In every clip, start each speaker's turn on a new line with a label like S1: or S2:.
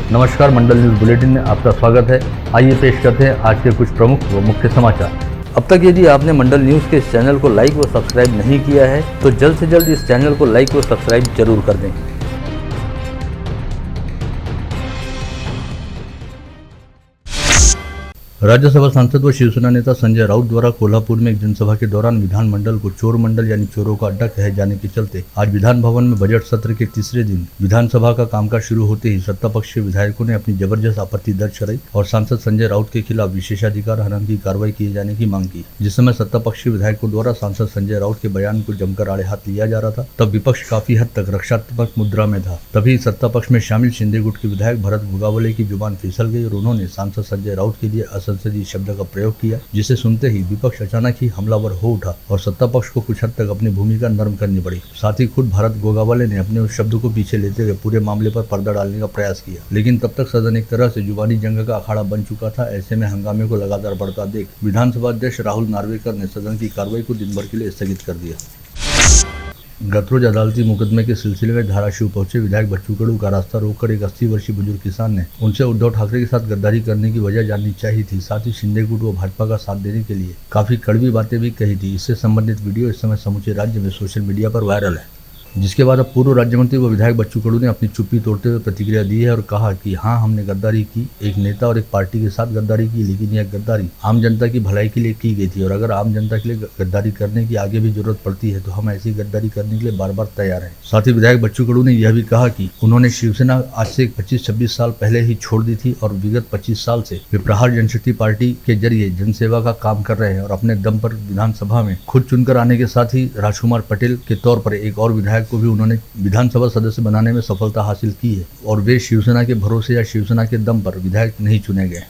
S1: नमस्कार, मंडल news bulletin में आपका स्वागत है। आइए पेश करते हैं आज के कुछ प्रमुख व मुख्य समाचार। अब तक यदि आपने मंडल न्यूज के इस चैनल को लाइक व सब्सक्राइब नहीं किया है तो जल्द से जल्द इस चैनल को लाइक व सब्सक्राइब जरूर कर दें। राज्यसभा सांसद व शिवसेना नेता संजय राउत द्वारा कोल्हापुर में एक जनसभा के दौरान विधानमंडल को चोर मंडल यानी चोरों का अड्डा कहे जाने के चलते आज विधान भवन में बजट सत्र के तीसरे दिन विधानसभा का कामकाज शुरू होते ही सत्ता पक्ष के विधायकों ने अपनी जबरदस्त आपत्ति दर्ज कराई और सांसद संजय राउत के खिलाफ विशेषाधिकार हनन की कार्रवाई किए जाने की मांग की। जिस समय सत्ता पक्ष के विधायकों द्वारा सांसद संजय राउत के बयान को जमकर आड़े हाथ लिया जा रहा था, तब विपक्ष काफी हद तक रक्षात्मक मुद्रा में था। तभी सत्ता पक्ष में शामिल शिंदे गुट के विधायक भरत गोगावले की जुबान फिसल गई और उन्होंने सांसद संजय राउत के लिए असंसदीय शब्द का प्रयोग किया, जिसे सुनते ही विपक्ष अचानक ही हमलावर हो उठा और सत्ता पक्ष को कुछ हद तक अपनी भूमिका नरम करनी पड़ी। साथ ही खुद भरत गोगावले ने अपने उस शब्द को पीछे लेते हुए पूरे मामले पर पर्दा डालने का प्रयास किया, लेकिन तब तक सदन एक तरह से जुबानी जंग का अखाड़ा बन चुका था। ऐसे में हंगामे को लगातार बढ़ता देख विधानसभा अध्यक्ष राहुल नार्वेकर ने सदन की कार्रवाई को दिन भर के लिए स्थगित कर दिया। गत रोज अदालती मुकदमे के सिलसिले में धाराशिव पहुंचे विधायक बच्चू कडू का रास्ता रोककर एक 80 वर्षीय बुजुर्ग किसान ने उनसे उद्धव ठाकरे के साथ गद्दारी करने की वजह जाननी चाहिए थी। साथ ही शिंदे गुट व भाजपा का साथ देने के लिए काफी कड़वी बातें भी कही थी। इससे संबंधित वीडियो इस समय समूचे राज्य में सोशल मीडिया पर वायरल है, जिसके बाद अब पूर्व राज्य मंत्री व विधायक बच्चू कडू ने अपनी चुप्पी तोड़ते हुए प्रतिक्रिया दी है और कहा कि हाँ, हमने गद्दारी की, एक नेता और एक पार्टी के साथ गद्दारी की, लेकिन यह गद्दारी आम जनता की भलाई के लिए की गई थी और अगर आम जनता के लिए गद्दारी करने की आगे भी जरूरत पड़ती है तो हम ऐसी गद्दारी करने के लिए बार बार तैयार हैं। साथ ही विधायक बच्चू कडू ने यह भी कहा कि उन्होंने शिवसेना आज से 25-26 साल पहले ही छोड़ दी थी और विगत 25 साल से वे प्रहार जनशक्ति पार्टी के जरिए जनसेवा का काम कर रहे हैं और अपने दम पर विधानसभा में खुद चुनकर आने के साथ ही राजकुमार पटेल के तौर पर एक और विधायक को भी उन्होंने विधानसभा सदस्य बनाने में सफलता हासिल की है और वे शिवसेना के भरोसे या शिवसेना के दम पर विधायक नहीं चुने गए।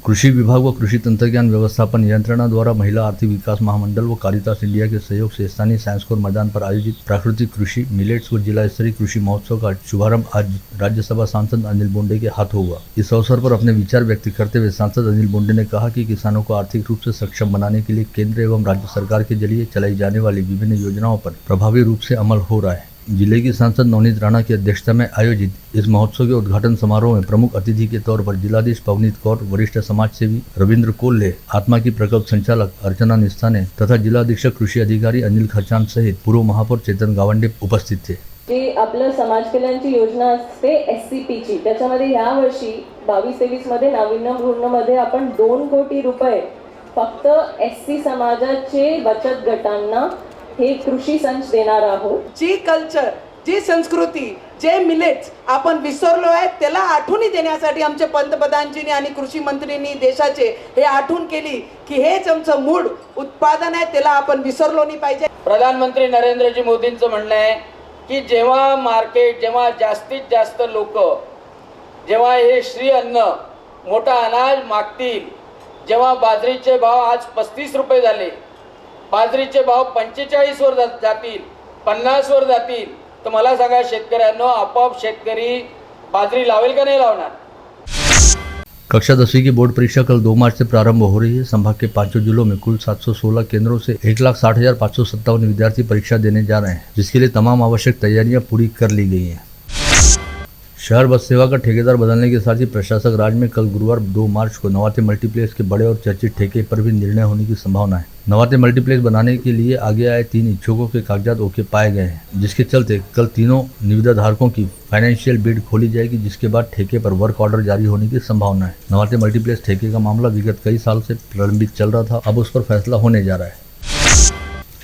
S1: कृषि विभाग व कृषि तंत्रज्ञान व्यवस्थापन यंत्रणा द्वारा महिला आर्थिक विकास महामंडल व कारितास इंडिया के सहयोग से स्थानीय साइंस कोर मैदान पर आयोजित प्राकृतिक कृषि, मिलेट्स व जिला स्तरीय कृषि महोत्सव का शुभारंभ आज राज्यसभा सांसद अनिल बोंडे के हाथों हुआ। इस अवसर पर अपने विचार व्यक्त करते हुए सांसद अनिल बोंडे ने कहा कि किसानों को आर्थिक रूप से सक्षम बनाने के लिए केंद्र एवं राज्य सरकार के जरिए चलाई जाने वाली विभिन्न योजनाओं पर प्रभावी रूप से अमल हो रहा है। जिले की सांसद नवनीत राणा की अध्यक्षता में आयोजित इस महोत्सव के उद्घाटन समारोह में प्रमुख अतिथि के तौर पर जिलाधीश पवनीत कौर, वरिष्ठ समाज सेवी रविंद्र कोल्हे, आत्मा की प्रकल्प संचालक अर्चना निस्ताने तथा जिला अधीक्षक कृषी अधिकारी अनिल खर्चान सहित पूर्व महापौर चेतन गावंडे उपस्थित थे।
S2: जी आपलं समाज कल्याणची योजना असते SCPची, त्याच्यामध्ये या वर्षी 22-23 मध्ये नाविन्यपूर्णमध्ये आपण 2 कोटी रुपये फक्त SC समाजाचे बचत गटांना हे कृषी संच देणार आहोत।
S3: जी कल्चर, जी संस्कृती, जे मिलेट्स आपण विसरलो आहे त्याला आठवणी देण्यासाठी आमचे पंतप्रधानजींनी आणि कृषी मंत्रींनी देशाचे हे आठवण केली की हेच आमचं मूळ उत्पादन आहे, त्याला आपण विसरलो नाही पाहिजे।
S4: प्रधानमंत्री नरेंद्रजी मोदींचं म्हणणं आहे की जेव्हा जास्तीत जास्त लोक जेव्हा हे श्री अन्न मोठा अनाज मागतील, जेव्हा बाजरीचे भाव आज 35 रुपये झाले, बाजरीचे भाव 45 वर जातील, 50 वर जातील, तर मला सांगा शेतकऱ्यांनो, आपोआप शेतकरी बाजरी लावेल का नाही लावणार?
S1: कक्षा 10वीं की बोर्ड परीक्षा कल 2 मार्च से प्रारंभ हो रही है। संभाग के 5 जिलों में कुल 716 केंद्रों से 1,60,557 विद्यार्थी परीक्षा देने जा रहे हैं, जिसके लिए तमाम आवश्यक तैयारियां पूरी कर ली गई हैं। शहर बस सेवा का ठेकेदार बदलने के साथ ही प्रशासक राज में कल गुरुवार 2 मार्च को नवाते मल्टीप्लेक्स के बड़े और चर्चित ठेके पर भी निर्णय होने की संभावना है। नवाते मल्टीप्लेक्स बनाने के लिए आगे आए 3 इच्छुकों के कागजात ओके पाए गए हैं, जिसके चलते कल तीनों निविदा धारकों की फाइनेंशियल बिड खोली जाएगी, जिसके बाद ठेके पर वर्क ऑर्डर जारी होने की संभावना है। नवाते मल्टीप्लेक्स ठेके का मामला विगत कई साल से प्रलंबित चल रहा था, अब उस पर फैसला होने जा रहा है।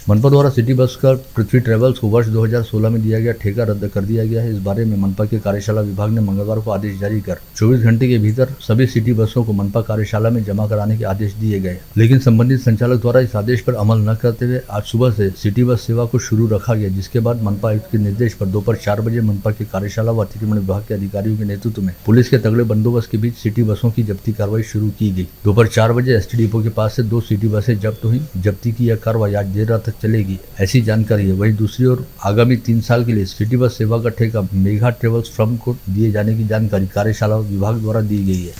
S1: मनपा द्वारा सिटी बस का पृथ्वी ट्रेवल्स को वर्ष 2016 में दिया गया ठेका रद्द कर दिया गया है। इस बारे में मनपा के कार्यशाला विभाग ने मंगलवार को आदेश जारी कर 24 घंटे के भीतर सभी सिटी बसों को मनपा कार्यशाला में जमा कराने के आदेश दिए गए, लेकिन संबंधित संचालक द्वारा इस आदेश पर अमल न करते हुए आज सुबह से सिटी बस सेवा को शुरू रखा गया, जिसके बाद मनपा आयुक्त के निर्देश पर दोपहर 4 बजे मनपा के कार्यशाला व अतिक्रमण विभाग के अधिकारियों के नेतृत्व में पुलिस के तगड़े बंदोबस्त के बीच सिटी बसों की जब्ती कार्रवाई शुरू की गई। दोपहर 4 बजे ST डिपो के पास से 2 सिटी बसें जब्त हुई। जब्ती की यह कार्रवाई आज देर रात तक चलेगी, ऐसी जानकारी है। वहीं दूसरी ओर आगामी 3 साल के लिए सिटी बस सेवा का ठेका मेघा ट्रेवल्स फर्म को दिए जाने की जानकारी कार्यशाला विभाग द्वारा दी गई है।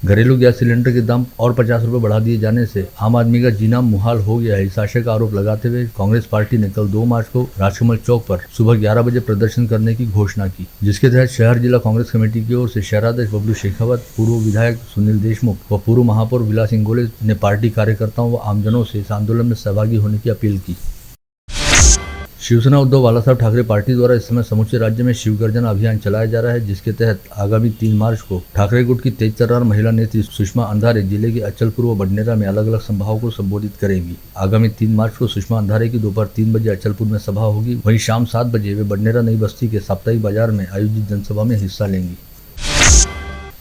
S1: घरेलू गैस सिलेंडर के दाम और 50 रुपए बढ़ा दिए जाने से आम आदमी का जीना मुहाल हो गया है। इस आशय का आरोप लगाते हुए कांग्रेस पार्टी ने कल 2 मार्च को राजकमल चौक पर सुबह 11 बजे प्रदर्शन करने की घोषणा की, जिसके तहत शहर जिला कांग्रेस कमेटी की ओर से शहराध्यक्ष बबलू शेखावत, पूर्व विधायक सुनील देशमुख व पूर्व महापौर विलास इंगोले ने पार्टी कार्यकर्ताओं व आमजनों से इस आंदोलन में सहभागी होने की अपील की। शिवसेना उद्धव बालासाहेब ठाकरे पार्टी द्वारा इस समय समूचे राज्य में शिव गर्जन अभियान चलाया जा रहा है, जिसके तहत आगामी 3 मार्च को ठाकरे गुट की तेज तर्रार महिला नेत्री सुषमा अंधारे जिले के अचलपुर व बडनेरा में अलग अलग सभाओं को संबोधित करेंगी। आगामी 3 मार्च को सुषमा अंधारे की दोपहर 3 बजे अचलपुर में सभा होगी, वहीं शाम 7 बजे वे बडनेरा नई बस्ती के साप्ताहिक बाजार में आयोजित जनसभा में हिस्सा लेंगी।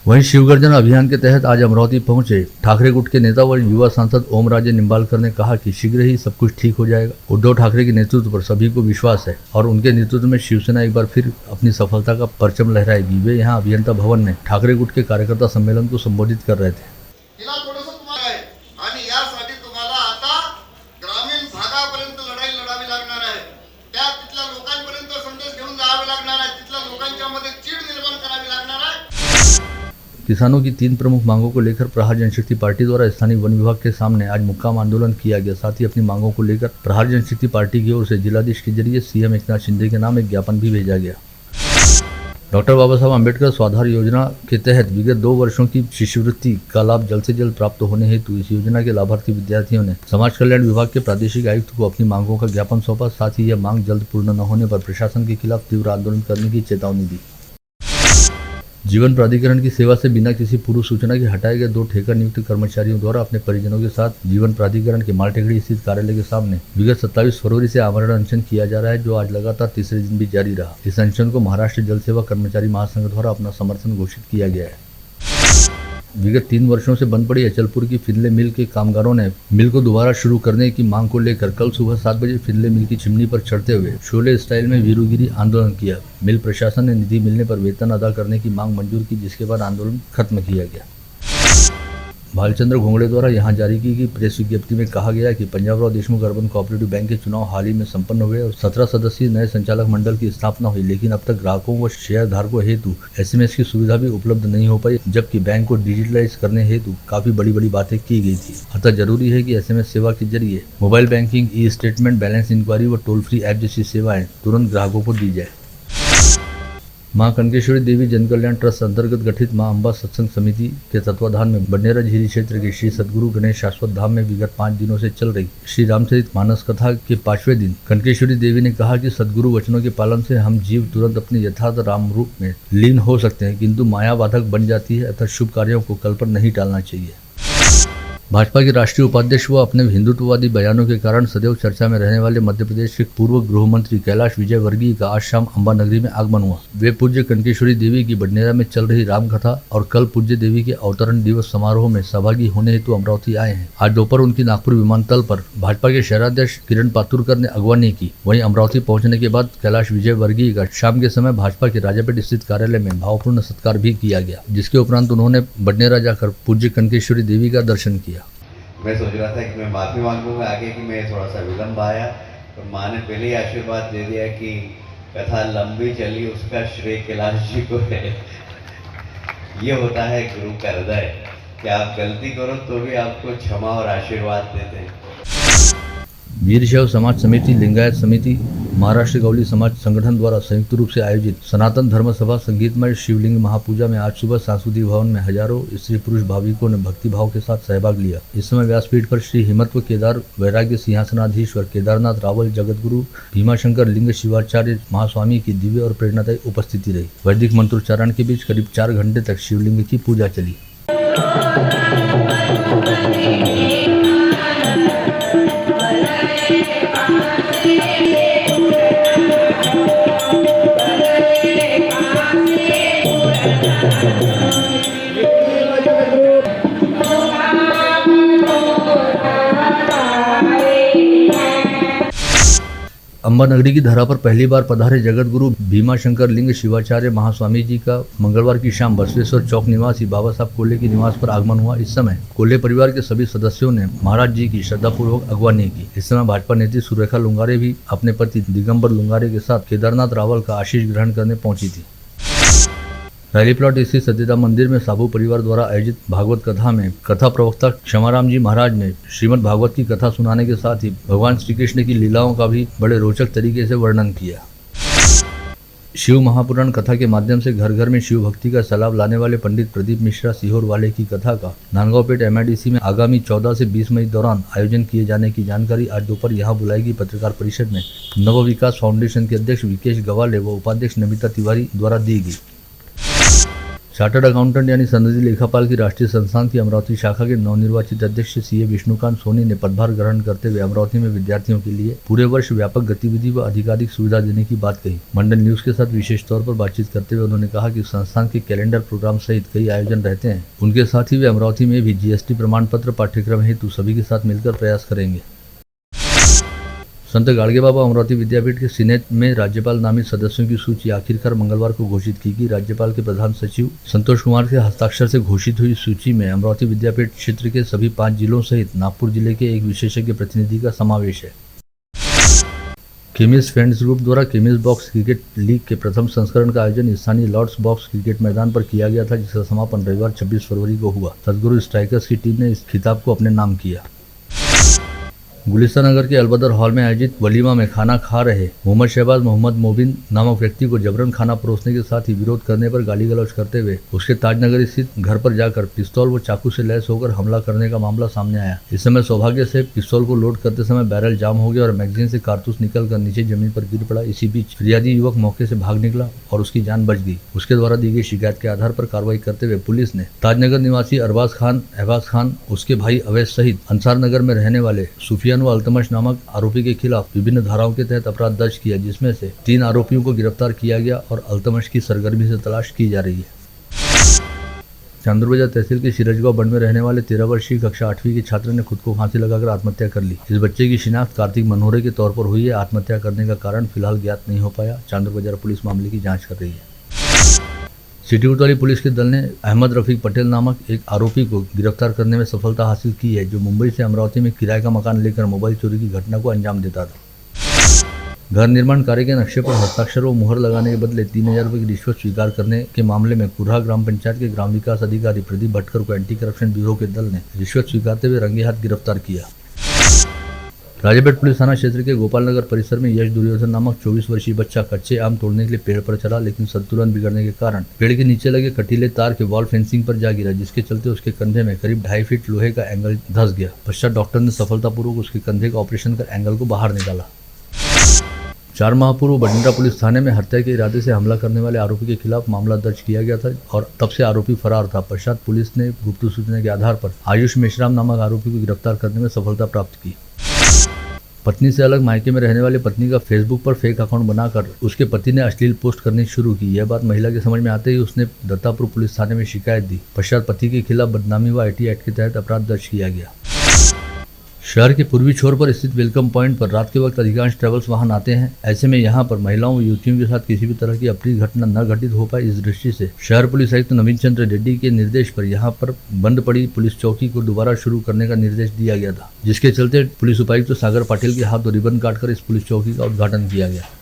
S1: वहीं शिवगर्जन अभियान के तहत आज अमरावती पहुंचे ठाकरे गुट के नेता व युवा सांसद ओम राजे निम्बालकर ने कहा कि शीघ्र ही सब कुछ ठीक हो जाएगा। उद्धव ठाकरे के नेतृत्व पर सभी को विश्वास है और उनके नेतृत्व में शिवसेना एक बार फिर अपनी सफलता का परचम लहराएगी। वे यहां अभियंता भवन में ठाकरे गुट के कार्यकर्ता सम्मेलन को संबोधित कर रहे थे। किसानों की 3 प्रमुख मांगों को लेकर प्रहार जनशक्ति पार्टी द्वारा स्थानीय वन विभाग के सामने आज मुक्काम आंदोलन किया गया। साथ ही अपनी मांगों को लेकर प्रहार जनशक्ति पार्टी की ओर से जिलाधीश के जरिए सीएम एकनाथ शिंदे के नाम एक ज्ञापन भी भेजा गया। डॉक्टर बाबा साहब अम्बेडकर स्वाधार योजना के तहत विगत 2 वर्षों की शिष्यवृत्ति का लाभ जल्द से जल्द प्राप्त होने हेतु इस योजना के लाभार्थी विद्यार्थियों ने समाज कल्याण विभाग के प्रादेशिक आयुक्त को अपनी मांगों का ज्ञापन सौंपा। साथ ही यह मांग जल्द पूर्ण न होने पर प्रशासन के खिलाफ तीव्र आंदोलन करने की चेतावनी दी। जीवन प्राधिकरण की सेवा से बिना किसी पूर्व सूचना के हटाए गए 2 ठेका नियुक्त कर्मचारियों द्वारा अपने परिजनों के साथ जीवन प्राधिकरण के मालटेकड़ी स्थित कार्यालय के सामने विगत 27 फरवरी से आमरण अनशन किया जा रहा है, जो आज लगातार तीसरे दिन भी जारी रहा। इस अनशन को महाराष्ट्र जल सेवा कर्मचारी महासंघ द्वारा अपना समर्थन घोषित किया गया है। विगत 3 वर्षों से बंद पड़ी अचलपुर की फिनले मिल के कामगारों ने मिल को दोबारा शुरू करने की मांग को लेकर कल सुबह 7 बजे फिनले मिल की चिमनी पर चढ़ते हुए शोले स्टाइल में वीरूगिरी आंदोलन किया। मिल प्रशासन ने निधि मिलने पर वेतन अदा करने की मांग मंजूर की, जिसके बाद आंदोलन खत्म किया गया। भालचंद्र घोंगड़े द्वारा यहां जारी की गई प्रेस विज्ञप्ति में कहा गया कि Panjabrao Deshmukh urban cooperative bank के चुनाव हाल ही में संपन्न हुए और 17 सदस्यीय नए संचालक मंडल की स्थापना हुई, लेकिन अब तक ग्राहकों व शेयर धारकों हेतु SMS की सुविधा भी उपलब्ध नहीं हो पाई, जबकि बैंक को डिजिटलाइज करने हेतु काफी बड़ी बातें की गई थी। अतः जरूरी है कि SMS सेवा के जरिए mobile banking, E statement, balance enquiry व टोल फ्री ऐप जैसी सेवाएं तुरंत ग्राहकों को दी जाए। मां कनकेश्वरी देवी जनकल्याण ट्रस्ट अंतर्गत गठित मां अम्बा सत्संग समिति के तत्वाधान में बडनेरा झीरी क्षेत्र के श्री सद्गुरु गणेश शाश्वत धाम में विगत 5 दिनों से चल रही श्री रामचरित मानस कथा के 5वें दिन कनकेश्वरी देवी ने कहा कि सद्गुरु वचनों के पालन से हम जीव तुरंत अपने यथार्थ राम रूप में लीन हो सकते हैं, किंतु माया बाधक बन जाती है, अतः शुभ कार्यों को कल पर नहीं टालना चाहिए। भाजपा के राष्ट्रीय उपाध्यक्ष व अपने हिंदुत्ववादी बयानों के कारण सदैव चर्चा में रहने वाले मध्य प्रदेश के पूर्व गृह मंत्री कैलाश विजय वर्गीय का आज शाम अम्बा नगरी में आगमन हुआ। वे पूज्य कनकेश्वरी देवी की बडनेरा में चल रही रामकथा और कल पूज्य देवी के अवतरण दिवस समारोह में सहभागी होने हेतु अमरावती आए हैं। आज दोपहर उनकी नागपुर विमानतल पर भाजपा के शहराध्यक्ष किरण पातुरकर ने अगवानी की। वहीं अमरावती पहुंचने के बाद कैलाश विजय वर्गीय का शाम के समय भाजपा के राजापेट स्थित कार्यालय में भावपूर्ण सत्कार भी किया गया, जिसके उपरांत उन्होंने बडनेरा जाकर पूज्य कनकेश्वरी देवी का दर्शन किया।
S5: मैं सोच रहा था कि मैं माफ़ी मांगूंगा आगे कि मैं थोड़ा सा विलम्ब आया, पर माँ ने पहले ही आशीर्वाद दे दिया कि कथा लंबी चली उसका श्रेय कैलाश जी को है। ये होता है गुरु का हृदय कि आप गलती करो तो भी आपको क्षमा और आशीर्वाद देते हैं।
S1: वीर शैव समाज समिति, लिंगायत समिति, महाराष्ट्र गौली समाज संगठन द्वारा संयुक्त रूप से आयोजित सनातन धर्म सभा संगीतमय शिवलिंग महापूजा में आज सुबह सांस्कृतिक भवन में हजारों स्त्री पुरुष भाविकों ने भक्ति भाव के साथ सहभाग लिया। इस समय व्यासपीठ पर श्री हिमत्व केदार वैराग्य सिंहासनाधीश्वर केदारनाथ रावल जगतगुरु भीमाशंकर लिंग शिवाचार्य महास्वामी की दिव्य और प्रेरणादायी उपस्थिति रही। वैदिक मंत्रोच्चारण के बीच करीब 4 घंटे तक शिवलिंग की पूजा चली। अम्बा नगरी की धरा पर पहली बार पधारे जगत गुरु भीमाशंकर लिंग शिवाचार्य महास्वामी जी का मंगलवार की शाम बसवेश्वर चौक निवासी बाबा साहब कोल्हे के निवास पर आगमन हुआ। इस समय कोल्हे परिवार के सभी सदस्यों ने महाराज जी की श्रद्धापूर्वक अगवानी की। इस समय भाजपा नेत्री सुरेखा लुंगारे भी अपने पति दिगंबर लुंगारे के साथ केदारनाथ रावल का आशीष ग्रहण करने पहुंची थी। रैली प्लॉट स्थित सत्यधाम मंदिर में साबू परिवार द्वारा आयोजित भागवत कथा में कथा प्रवक्ता क्षमाराम जी महाराज ने श्रीमद् भागवत की कथा सुनाने के साथ ही भगवान श्री कृष्ण की लीलाओं का भी बड़े रोचक तरीके से वर्णन किया। शिव महापुराण कथा के माध्यम से घर घर में शिव भक्ति का सलाब लाने वाले पंडित प्रदीप मिश्रा सीहोर वाले की कथा का नांदगांवपेट MIDC में आगामी 14 से 20 मई दौरान आयोजन किए जाने की जानकारी आज दोपहर यहां बुलाई गई पत्रकार परिषद में नव विकास फाउंडेशन के अध्यक्ष विकेश गवाले व उपाध्यक्ष नमिता तिवारी द्वारा दी गई। चार्टर्ड अकाउंटेंट यानी सनदी लेखापाल की राष्ट्रीय संस्थान की अमरावती शाखा के नवनिर्वाचित अध्यक्ष CA विष्णुकांत सोनी ने पदभार ग्रहण करते हुए अमरावती में विद्यार्थियों के लिए पूरे वर्ष व्यापक गतिविधि व अधिकाधिक सुविधा देने की बात कही। मंडल न्यूज के साथ विशेष तौर पर बातचीत करते हुए उन्होंने कहा कि संस्थान के कैलेंडर प्रोग्राम सहित कई आयोजन रहते हैं। उनके साथ ही वे अमरावती में भी GST प्रमाण पत्र पाठ्यक्रम हेतु सभी के साथ मिलकर प्रयास करेंगे। संत गाड़गे बाबा अमरावती विद्यापीठ के सीनेट में राज्यपाल नामित सदस्यों की सूची आखिरकार मंगलवार को घोषित की गई। राज्यपाल के प्रधान सचिव संतोष कुमार के हस्ताक्षर से घोषित हुई सूची में अमरावती विद्यापीठ क्षेत्र के सभी 5 जिलों सहित नागपुर जिले के एक विशेषज्ञ प्रतिनिधि का समावेश है। केमिस्ट फ्रेंड्स ग्रुप द्वारा केमिस्ट बॉक्स क्रिकेट लीग के प्रथम संस्करण का आयोजन स्थानीय लॉर्ड्स बॉक्स क्रिकेट मैदान पर किया गया था, जिसका समापन रविवार 26 फरवरी को हुआ। सदगुरु स्ट्राइकर्स की टीम ने इस खिताब को अपने नाम किया। गुलिस्तान नगर के अलबदर हॉल में आयोजित वलीमा में खाना खा रहे मोहम्मद शहबाज मोहम्मद मोबिन नामक व्यक्ति को जबरन खाना परोसने के साथ ही विरोध करने पर गाली गलौज करते हुए उसके ताजनगर स्थित घर पर जाकर पिस्तौल व चाकू से लैस होकर हमला करने का मामला सामने आया। इस समय सौभाग्य से पिस्तौल को लोड करते समय बैरल जाम हो गया और मैगजीन से कारतूस निकलकर नीचे जमीन पर गिर पड़ा। इसी बीच फिरियादी युवक मौके से भाग निकला और उसकी जान बच गई। उसके द्वारा दी गई शिकायत के आधार पर कार्रवाई करते हुए पुलिस ने ताजनगर निवासी अरबाज खान, एहबाज खान, उसके भाई अवैस सहित अंसार नगर में रहने वाले सुफियान व अल्तमश नामक आरोपी के खिलाफ विभिन्न धाराओं के तहत अपराध दर्ज किया, जिसमें से 3 आरोपियों को गिरफ्तार किया गया और अल्तमश की सरगर्मी से तलाश की जा रही है। चांदुर तहसील के सिरजगांव बंड में रहने वाले 13 वर्षीय कक्षा 8वीं के छात्र ने खुद को फांसी लगाकर आत्महत्या कर ली। इस बच्चे की शिनाख्त कार्तिक मनोहरे के तौर पर हुई है। आत्महत्या करने का कारण फिलहाल ज्ञात नहीं हो पाया। चांदुर बाजार पुलिस मामले की जाँच कर रही है। सिटी कोतवाली पुलिस के दल ने अहमद रफीक पटेल नामक एक आरोपी को गिरफ्तार करने में सफलता हासिल की है, जो मुंबई से अमरावती में किराए का मकान लेकर मोबाइल चोरी की घटना को अंजाम देता था। घर निर्माण कार्य के नक्शे पर हस्ताक्षर व मुहर लगाने के बदले 3000 रुपये की रिश्वत स्वीकार करने के मामले में कुर्हा ग्राम पंचायत के ग्राम विकास अधिकारी प्रदीप भटकर को एंटी करप्शन ब्यूरो के दल ने रिश्वत स्वीकारते हुए रंगे हाथ गिरफ्तार किया। राजेपेट पुलिस थाना क्षेत्र के गोपाल नगर परिसर में यश दुर्योधन नामक 24 वर्षीय बच्चा कच्चे आम तोड़ने के लिए पेड़ पर चढ़ा, लेकिन संतुलन बिगड़ने के कारण पेड़ के नीचे लगे कटीले तार के वॉल फेंसिंग पर जा गिरा, जिसके चलते उसके कंधे में करीब 2.5 फीट लोहे का एंगल धंस गया। पश्चात डॉक्टर ने सफलतापूर्वक उसके कंधे का ऑपरेशन कर एंगल को बाहर निकाला। 4 माह पूर्व बठिंडा पुलिस थाने में हत्या के इरादे से हमला करने वाले आरोपी के खिलाफ मामला दर्ज किया गया था और तब से आरोपी फरार था। पश्चात पुलिस ने गुप्त सूचना के आधार पर आयुष मेश्राम नामक आरोपी को गिरफ्तार करने में सफलता प्राप्त की। पत्नी से अलग मायके में रहने वाली पत्नी का फेसबुक पर फेक अकाउंट बनाकर उसके पति ने अश्लील पोस्ट करनी शुरू की। यह बात महिला के समझ में आते ही उसने दत्तापुर पुलिस थाने में शिकायत दी। पश्चात पति के खिलाफ बदनामी व IT एक्ट के तहत अपराध दर्ज किया गया। शहर के पूर्वी छोर पर स्थित वेलकम पॉइंट पर रात के वक्त अधिकांश ट्रैवल्स वाहन आते हैं। ऐसे में यहां पर महिलाओं व युवतियों के साथ किसी भी तरह की अप्रिय घटना न घटित हो पाए, इस दृष्टि से शहर पुलिस आयुक्त नवीन चंद्र रेड्डी के निर्देश पर यहां पर बंद पड़ी पुलिस चौकी को दोबारा शुरू करने का निर्देश दिया गया था, जिसके चलते पुलिस उपायुक्त सागर पाटिल के हाथ रिबन काटकर इस पुलिस चौकी का उद्घाटन किया गया।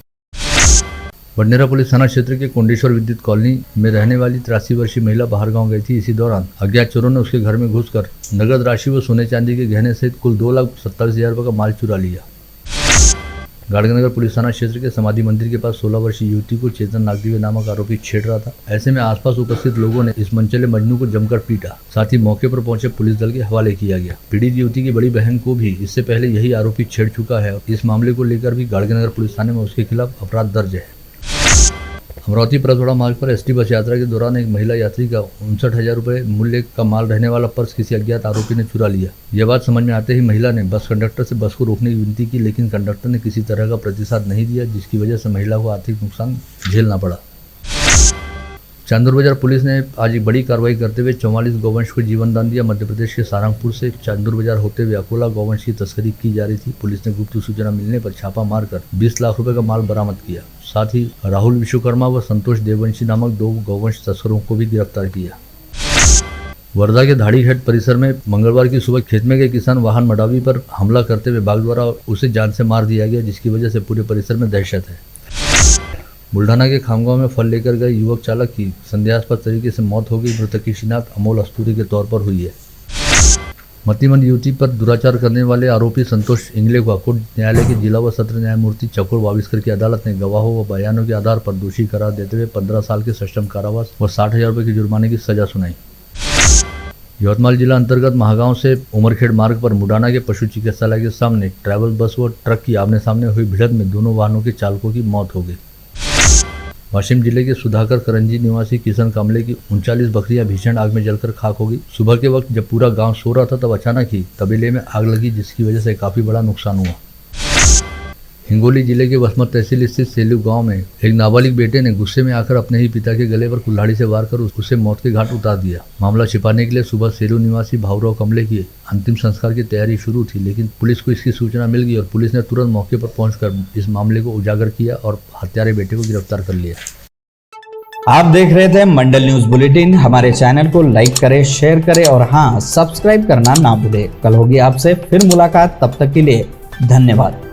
S1: बडनेरा पुलिस थाना क्षेत्र के कोंडेश्वर विद्युत कॉलोनी में रहने वाली 83 वर्षीय महिला बाहर गांव गई थी। इसी दौरान अज्ञात चोरों ने उसके घर में घुसकर नगद राशि व सोने चांदी के गहने सहित कुल 2,27,000 रुपये का माल चुरा लिया। गाड़गनगर पुलिस थाना क्षेत्र के समाधि मंदिर के पास 16 वर्षीय युवती को चेतन नागदेवी नामक आरोपी छेड़ रहा था। ऐसे में आसपास उपस्थित लोगों ने इस मनचले मजनू को जमकर पीटा, साथ ही मौके पर पहुंचे पुलिस दल के हवाले किया गया। पीड़ित युवती की बड़ी बहन को भी इससे पहले यही आरोपी छेड़ चुका है। इस मामले को लेकर भी गाड़गनगर पुलिस थाने में उसके खिलाफ अपराध दर्ज है। अमरावती परसवाड़ा मार्ग पर ST बस यात्रा के दौरान एक महिला यात्री का 59,000 रुपये मूल्य का माल रहने वाला पर्स किसी अज्ञात आरोपी ने चुरा लिया। यह बात समझ में आते ही महिला ने बस कंडक्टर से बस को रोकने की विनती की, लेकिन कंडक्टर ने किसी तरह का प्रतिसाद नहीं दिया, जिसकी वजह से महिला को आर्थिक नुकसान झेलना पड़ा। चांदुर बाजार पुलिस ने आज एक बड़ी कार्रवाई करते हुए 44 गौवंश को जीवन दान दिया। मध्य प्रदेश के सारंगपुर से चांदुर बाजार होते हुए अकोला गौवंश की तस्करी की जा रही थी। पुलिस ने गुप्त सूचना मिलने पर छापा मारकर 20 लाख रुपए का माल बरामद किया। साथ ही राहुल विश्वकर्मा व संतोष देववंशी नामक 2 गौवंश तस्करों को भी गिरफ्तार किया। वर्धा के धाड़ीघाट परिसर में मंगलवार की सुबह खेत में गए किसान वाहन मडावी पर हमला करते हुए बाघ द्वारा उसे जान से मार दिया गया, जिसकी वजह से पूरे परिसर में दहशत है। बुल्ढाना के खामगांव में फल लेकर गए युवक चालक की संदेहास्पद तरीके से मौत हो गई। मृतक की शिनाख्त अमोल अस्तूरी के तौर पर हुई है। मतिमंद युवती पर दुराचार करने वाले आरोपी संतोष इंगले को हाईकोर्ट न्यायालय के जिला व सत्र न्यायमूर्ति चकोर वाविस्कर की अदालत ने गवाहों व बयानों के आधार पर दोषी करार देते हुए 15 साल के सश्रम कारावास व 60,000 रुपये की जुर्माने की सजा सुनाई। यवतमाल जिला अंतर्गत महागांव से उमरखेड़ मार्ग पर मुडाना के पशु चिकित्सालय के सामने ट्रैवल बस व ट्रक की आमने सामने हुई भिड़ंत में दोनों वाहनों के चालकों की मौत हो गई। वाशिम जिले के सुधाकर करंजी निवासी किशन कामले की 39 बकरियां भीषण आग में जलकर खाक हो गई। सुबह के वक्त जब पूरा गांव सो रहा था तब अचानक ही तबेले में आग लगी, जिसकी वजह से काफी बड़ा नुकसान हुआ। हिंगोली जिले के वसमत तहसील स्थित सेलू गांव में एक नाबालिग बेटे ने गुस्से में आकर अपने ही पिता के गले पर कुल्हाड़ी से वार कर उसे मौत के घाट उतार दिया। मामला छिपाने के लिए सुबह सेलू निवासी भाऊराव कमले की अंतिम संस्कार की तैयारी शुरू थी, लेकिन पुलिस को इसकी सूचना मिल गई और पुलिस ने तुरंत मौके पर पहुंचकर इस मामले को उजागर किया और हत्यारे बेटे को गिरफ्तार कर लिया।
S6: आप देख रहे थे मंडल न्यूज बुलेटिन। हमारे चैनल को लाइक करें, शेयर करें और हाँ, सब्सक्राइब करना ना भूलें। कल होगी आपसे फिर मुलाकात, तब तक के लिए धन्यवाद।